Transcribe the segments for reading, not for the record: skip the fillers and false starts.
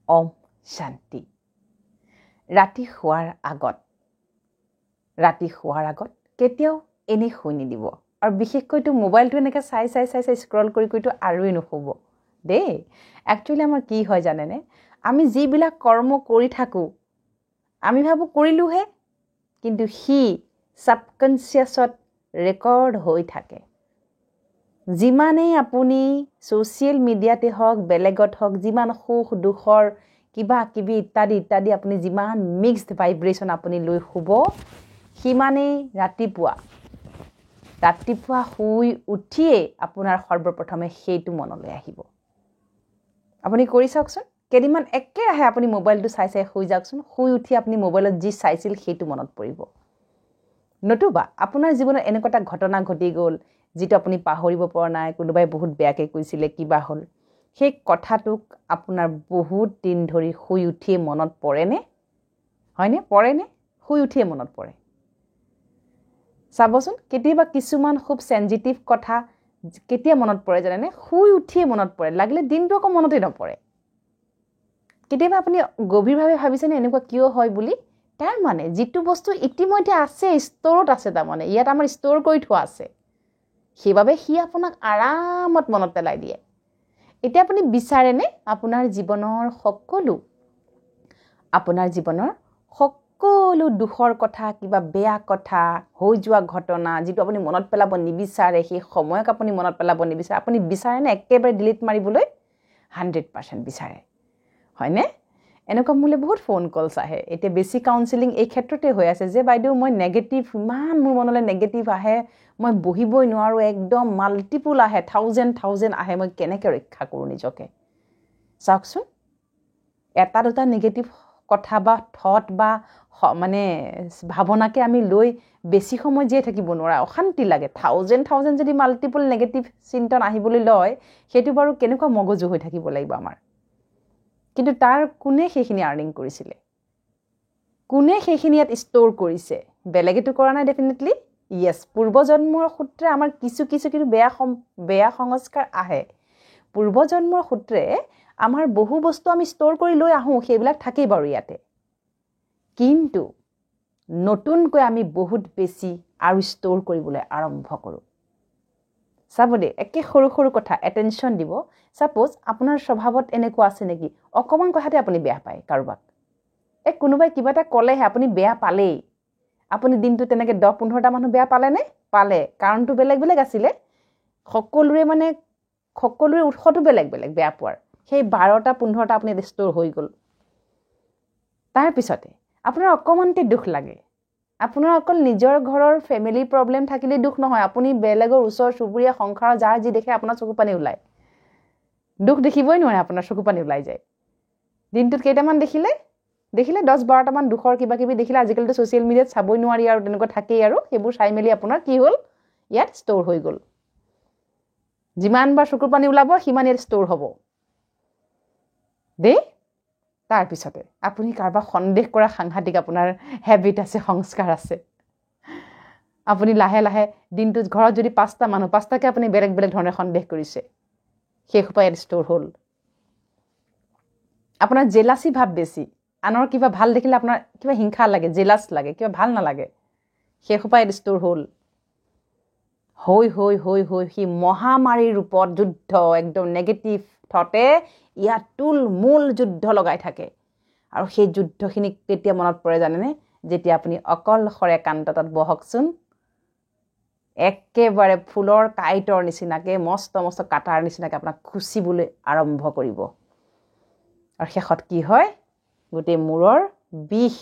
ওম শান্তি। ৰাতি শোৱাৰ আগত কেতিয়াও এনেই শুই নিদিব। আৰু বিশেষকৈতো মোবাইলটো এনেকৈ চাই স্ক্ৰল কৰিতো আৰুই নুশুব দেই। একচুৱেলি আমাৰ কি হয় জানেনে, আমি যিবিলাক কৰ্ম কৰি থাকোঁ আমি ভাবোঁ কৰিলোঁহে, কিন্তু সি ছাবকনচিয়াছত ৰেকৰ্ড হৈ থাকে। যিমানেই আপুনি ছ'চিয়েল মিডিয়াতে হওক বেলেগত হওক যিমান সুখ দুখৰ কিবা কিবি ইত্যাদি আপুনি যিমান মিক্সড ভাইব্ৰেশ্যন আপুনি লৈ শুব, সিমানেই ৰাতিপুৱা শুই উঠিয়েই আপোনাৰ সৰ্বপ্ৰথমে সেইটো মনলৈ আহিব। আপুনি কৰি চাওকচোন, কেইদিনমান একেৰাহে আপুনি মোবাইলটো চাই শুই যাওকচোন, শুই উঠি আপুনি মোবাইলত যি চাইছিল সেইটো মনত পৰিব। নতুবা আপোনাৰ জীৱনত এনেকুৱা এটা ঘটনা ঘটি গ'ল যিটো আপুনি পাহৰিব পৰা নাই, কোনোবাই বহুত বেয়াকৈ কৈছিলে, কিবা হ'ল, সেই কথাটোক আপোনাৰ বহুত দিন ধৰি শুই উঠিয়ে মনত পৰেনে? হয়নে? পৰেনে? শুই উঠিয়ে মনত পৰে। চাবচোন, কেতিয়াবা কিছুমান খুব চেঞ্জিটিভ কথা কেতিয়া মনত পৰে জানেনে? শুই উঠিয়ে মনত পৰে, লাগিলে দিনটো আকৌ মনতেই নপৰে। কেতিয়াবা আপুনি গভীৰভাৱে ভাবিছেনে এনেকুৱা কিয় হয় বুলি? তাৰ মানে যিটো বস্তু ইতিমধ্যে আছে, ষ্ট'ৰত আছে, তাৰমানে ইয়াত আমাৰ ষ্ট'ৰ কৰি থোৱা আছে, সেইবাবে সি আপোনাক আৰামত মনত পেলাই দিয়ে। এতিয়া আপুনি বিচাৰেনে আপোনাৰ জীৱনৰ সকলো দুখৰ কথা, কিবা বেয়া কথা, হৈ যোৱা ঘটনা যিটো আপুনি মনত পেলাব নিবিচাৰে, সেই সময়ক আপুনি মনত পেলাব নিবিচাৰে, আপুনি বিচাৰেনে একেবাৰে ডিলিট মাৰিবলৈ? 100% বিচাৰে, হয়নে? এনেকুৱা মোলৈ বহুত ফোন কলছ আহে। এতিয়া বেছি কাউন্সেলিং এই ক্ষেত্ৰতে হৈ আছে যে বাইদেউ মই নেগেটিভ, ইমান মোৰ মনলৈ নেগেটিভ আহে, মই বহিবই নোৱাৰোঁ, একদম মাল্টিপুল আহে, থাউজেণ্ড আহে, মই কেনেকৈ ৰক্ষা কৰোঁ নিজকে? চাওকচোন, এটা দুটা নেগেটিভ কথা বা থট বা মানে ভাৱনাকে আমি লৈ বেছি সময় জীয়াই থাকিব নোৱাৰা, অশান্তি লাগে। থাউজেণ্ড যদি মাল্টিপুল নেগেটিভ চিন্তন আহিবলৈ লয়, সেইটো বাৰু কেনেকুৱা মগজু হৈ থাকিব লাগিব আমাৰ। কিন্তু তাৰ কোনে সেইখিনি আৰ্নিং কৰিছিলে? কোনে সেইখিনি ইয়াত ষ্ট'ৰ কৰিছে? বেলেগেতো কৰা নাই ডেফিনেটলি। য়েছ, পূৰ্বজন্মৰ সূত্ৰে আমাৰ কিছু কিন্তু বেয়া সংস্কাৰ আহে। পূৰ্বজন্মৰ সূত্ৰে আমাৰ বহু বস্তু আমি ষ্ট'ৰ কৰি লৈ আহোঁ, সেইবিলাক থাকেই বাৰু ইয়াতে। কিন্তু নতুনকৈ আমি বহুত বেছি আৰু ষ্ট'ৰ কৰিবলৈ আৰম্ভ কৰোঁ। চাব দেই, একে সৰু কথা এটেনশ্যন দিব। ছাপ'জ আপোনাৰ স্বভাৱত এনেকুৱা আছে নেকি, অকণমান কথাতে আপুনি বেয়া পায় কাৰোবাক। কোনোবাই কিবা এটা ক'লেহে আপুনি বেয়া পালেই। আপুনি দিনটো তেনেকৈ 10-15টা মানুহ বেয়া পালেনে? পালে। কাৰণটো বেলেগ আছিলে। সকলোৰে উৎসটো বেলেগ বেয়া পোৱাৰ। সেই 12টা-15টা আপুনি ষ্ট'ৰ হৈ গ'ল। তাৰপিছতে আপোনাৰ অকণমানতে দুখ লাগে। আপোনাৰ অকল নিজৰ ঘৰৰ ফেমিলি প্ৰব্লেম থাকিলেই দুখ নহয়, আপুনি বেলেগৰ ওচৰ চুবুৰীয়া সংসাৰৰ যাৰ যি দেখে আপোনাৰ চকু পানী ওলায়। দুখ দেখিবই নোৱাৰে, আপোনাৰ চকু পানী ওলাই যায়। দিনটোত কেইটামান দেখিলে 10-12টামান দুখৰ কিবা কিবি দেখিলে। আজিকালিতো ছ'চিয়েল মিডিয়াত চাবই নোৱাৰি আৰু তেনেকুৱা থাকেই, আৰু সেইবোৰ চাই মেলি আপোনাৰ কি হ'ল, ইয়াত ষ্ট'ৰ হৈ গ'ল। যিমানবাৰ চকুৰ পানী ওলাব সিমান ইয়াত ষ্ট'ৰ হ'ব দেই। তাৰপিছতে আপুনি কাৰোবাক সন্দেহ কৰা সাংঘাতিক আপোনাৰ হেবিট আছে, সংস্কাৰ আছে। আপুনি লাহে দিনটোত ঘৰত যদি 5টা মানুহ, 5টাকে আপুনি বেলেগ ধৰণে সন্দেহ কৰিছে, সেই সোপা ইয়াত ষ্ট'ৰ হ'ল। আপোনাৰ জেলাচি ভাৱ বেছি, আনৰ কিবা ভাল দেখিলে আপোনাৰ কিবা হিংসা লাগে, জেলাচ লাগে, কিবা ভাল নালাগে, সেই সোপা ইয়াত ষ্ট'ৰ হ'ল। হৈ সি মহামাৰীৰ ৰূপত যুদ্ধ, একদম নেগেটিভ থটে ইয়াত তুলমূল যুদ্ধ লগাই থাকে। আৰু সেই যুদ্ধখিনিক কেতিয়া মনত পৰে জানেনে? যেতিয়া আপুনি অকলশৰে একান্ততাত বহকচোন, একেবাৰে ফুলৰ কাঁইটৰ নিচিনাকৈ মস্ত কাটাৰ নিচিনাকৈ আপোনাক খুচিবলৈ আৰম্ভ কৰিব। আৰু শেষত কি হয়? গোটেই মূৰৰ বিষ।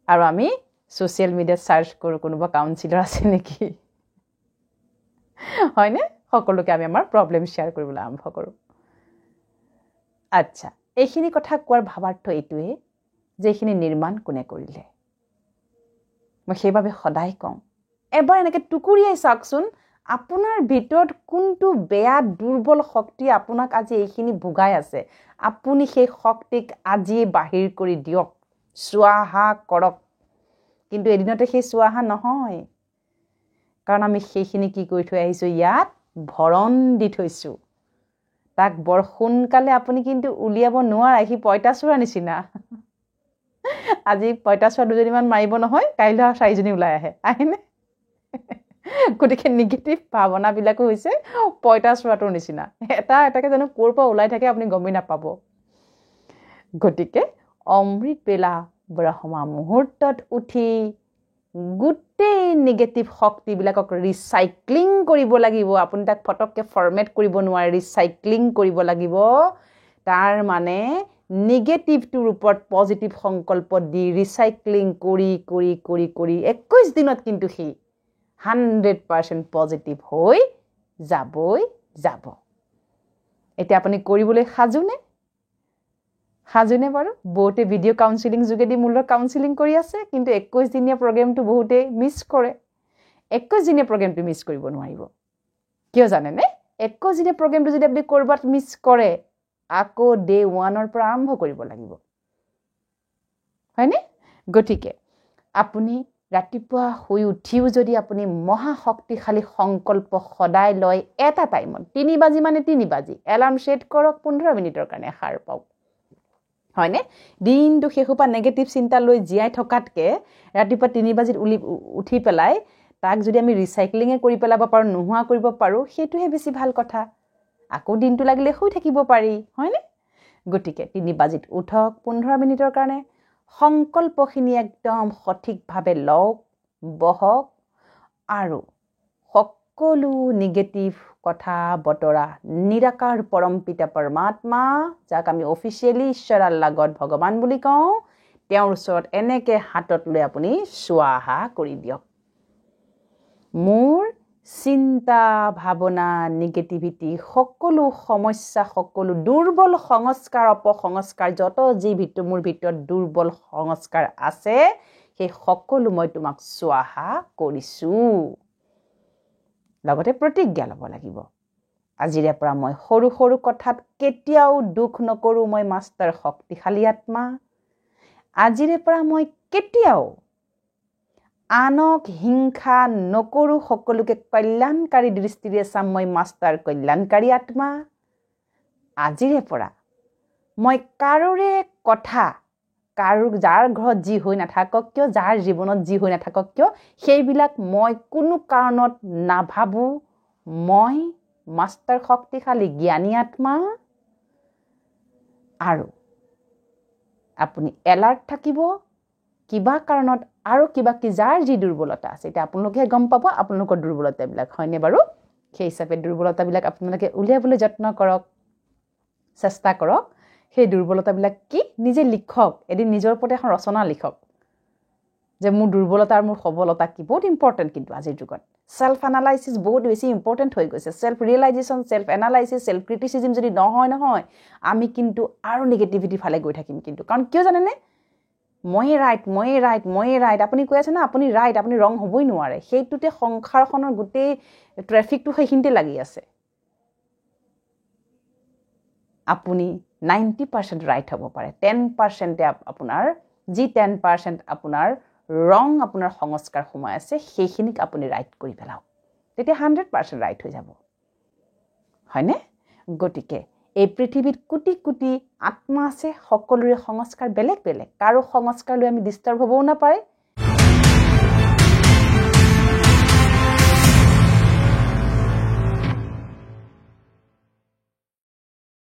আৰু আমি ছ'চিয়েল মিডিয়াত চাৰ্চ কৰোঁ কোনোবা কাউন্সিলৰ আছে নেকি, হয়নে? সকলোকে আমি আমাৰ প্ৰব্লেম শ্বেয়াৰ কৰিবলৈ আৰম্ভ কৰোঁ। আচ্ছা, এইখিনি কথা কোৱাৰ ভাৱাৰ্থ এইটোৱে যে এইখিনি নিৰ্মাণ কোনে কৰিলে। মই সেইবাবে সদায় কওঁ, এবাৰ এনেকৈ টুকুৰিয়াই চাওকচোন, আপোনাৰ ভিতৰত কোনটো বেয়া দুৰ্বল শক্তি আপোনাক আজি এইখিনি ভোগাই আছে। আপুনি সেই শক্তিক আজিয়ে বাহিৰ কৰি দিয়ক, স্বাহা কৰক। কিন্তু এদিনতে সেই স্বাহা নহয়, কাৰণ আমি সেইখিনি কি কৰি থৈ আহিছোঁ, ইয়াত ভৰণ দি থৈছোঁ। তাক বৰ সোনকালে আপুনি কিন্তু উলিয়াব নোৱাৰে সি পইতাচোৰা নিচিনা আজি পইতাচোৰা দুজনীমান মাৰিব নহয় কাইলৈ আৰু 4জনী ওলাই আহেনে গতিকে নিগেটিভ ভাৱনাবিলাকো হৈছে পইতাচোৰাটোৰ নিচিনা এটাকে জানো ক'ৰ পৰা ওলাই থাকে আপুনি গমেই নাপাব গতিকে অমৃত বেলা ব্ৰহ্মা মুহূৰ্তত উঠি গোটেই নিগেটিভ শক্তিবিলাকক ৰিচাইক্লিং কৰিব লাগিব আপুনি তাক ফটককৈ ফৰ্মেট কৰিব নোৱাৰে ৰিচাইক্লিং কৰিব লাগিব তাৰ মানে নিগেটিভটোৰ ওপৰত পজিটিভ সংকল্প দি ৰিচাইক্লিং কৰি 21 দিনত কিন্তু সি 100% পজিটিভ হৈ যাব এতিয়া আপুনি কৰিবলৈ সাজুনে বাৰু বহুতে ভিডিঅ' কাউন্সেলিং যোগেদি মোৰ লগত কাউন্সেলিং কৰি আছে কিন্তু 21 দিনীয়া প্ৰগ্ৰেমটো বহুতে মিছ কৰে 21 দিনীয়া প্ৰগ্ৰেমটো মিছ কৰিব নোৱাৰিব কিয় জানেনে 21 দিনীয়া প্ৰগ্ৰেমটো যদি আপুনি কৰবাত মিছ কৰে আকৌ ডে 1ৰ পৰা আৰম্ভ কৰিব লাগিব হয়নে গতিকে আপুনি ৰাতিপুৱা শুই উঠিও যদি আপুনি মহা শক্তিশালী সংকল্প সদায় লয় এটা টাইমত 3 বাজি মানে 3 বাজি এলাৰ্ম সেট কৰক 15 মিনিটৰ কাৰণে সাৰ পাওক হয়নে দিনটো হেহুপা নেগেটিভ চিন্তা লৈ জিয়াই থকাতকে ৰাতিপুৱা 3 বাজিত উঠি পেলাই তাক যদি আমি ৰিচাইক্লিঙে কৰি পেলাব পাৰো নোহোৱা কৰিব পাৰো সেইটোহে বেছি ভাল কথা আকৌ দিনটো লাগিলে শুই থাকিব পাৰি হয়নে গতিকে 3 বাজিত উঠক 15 মিনিটৰ কাৰণে সংকল্পখিনি একদম সঠিকভাৱে লওক বহক আৰু সকলো নিগেটিভ কথা বতৰা নিৰাকাৰ পৰম পিতা পৰমাত্মা যাক আমি অফিচিয়েলি ঈশ্বৰ আল্লাহ গড ভগৱান বুলি কওঁ তেওঁৰ ওচৰত এনেকৈ হাতত লৈ আপুনি স্বাহা কৰি দিয়ক মোৰ চিন্তা ভাৱনা নিগেটিভিটি সকলো সমস্যা সকলো দুৰ্বল সংস্কাৰ অপসংস্কাৰ যত যি মোৰ ভিতৰত দুৰ্বল সংস্কাৰ আছে সেই সকলো মই তোমাক স্বাহা কৰিছো লগতে প্ৰতিজ্ঞা ল'ব লাগিব আজিৰে পৰা মই সৰু কথাত কেতিয়াও দুখ নকৰো মই মাষ্টাৰ শক্তিশালী আত্মা আজিৰে পৰা মই কেতিয়াও আনক হিংসা নকৰো সকলোকে কল্যাণকাৰী দৃষ্টিৰে চাম মই মাষ্টাৰ কল্যাণকাৰী আত্মা আজিৰে পৰা মই কাৰোৰে কথা যাৰ ঘৰত যি হৈ নাথাকক কিয় যাৰ জীৱনত যি হৈ নাথাকক কিয় সেইবিলাক মই কোনো কাৰণত নাভাবো মই মাষ্টাৰ শক্তিশালী জ্ঞানী আত্মা আৰু আপুনি এলাৰ্ট থাকিব কিবা কাৰণত আৰু কিবা কি যাৰ যি দুৰ্বলতা আছে এটা আপোনালোকে গম পাব আপোনালোকৰ দুৰ্বলতাবিলাক হয়নে বাৰু সেই হিচাপে দুৰ্বলতাবিলাক আপোনালোকে উলিয়াবলৈ যত্ন কৰক চেষ্টা কৰক সেই দুৰ্বলতাবিলাক কি নিজে লিখক এদিন নিজৰ ওপৰত এখন ৰচনা লিখক যে মোৰ দুৰ্বলতা আৰু মোৰ সবলতা কি বহুত ইম্পৰ্টেণ্ট কিন্তু আজিৰ যুগত সেলফ এনালাইসিস বহুত বেছি ইম্পৰ্টেণ্ট হৈ গৈছে self realisation self analysis self criticism যদি নহয় আমি কিন্তু আৰু নেগেটিভিটি ফালে গৈ থাকিম কিন্তু কাৰণ কিয় জানেনে ময়ে ৰাইট আপুনি কৈ আছে না আপুনি ৰাইট আপুনি ৰং হ'বই নোৱাৰে সেইটোতে সংসাৰখনৰ গোটেই ট্ৰেফিকটো সেইখিনিতে লাগি আছে আপুনি 90% ৰাইট হ'ব পাৰে 10% আপোনাৰ যি 10% আপোনাৰ ৰং আপোনাৰ সংস্কাৰ সোমাই আছে সেইখিনিক আপুনি ৰাইট কৰি পেলাওক তেতিয়া 100% ৰাইট হৈ যাব হয়নে গতিকে এই পৃথিৱীত কোটি আত্মা আছে সকলোৰে সংস্কাৰ বেলেগ কাৰো সংস্কাৰ লৈ আমি ডিষ্টাৰ্ব হ'বও নাপায়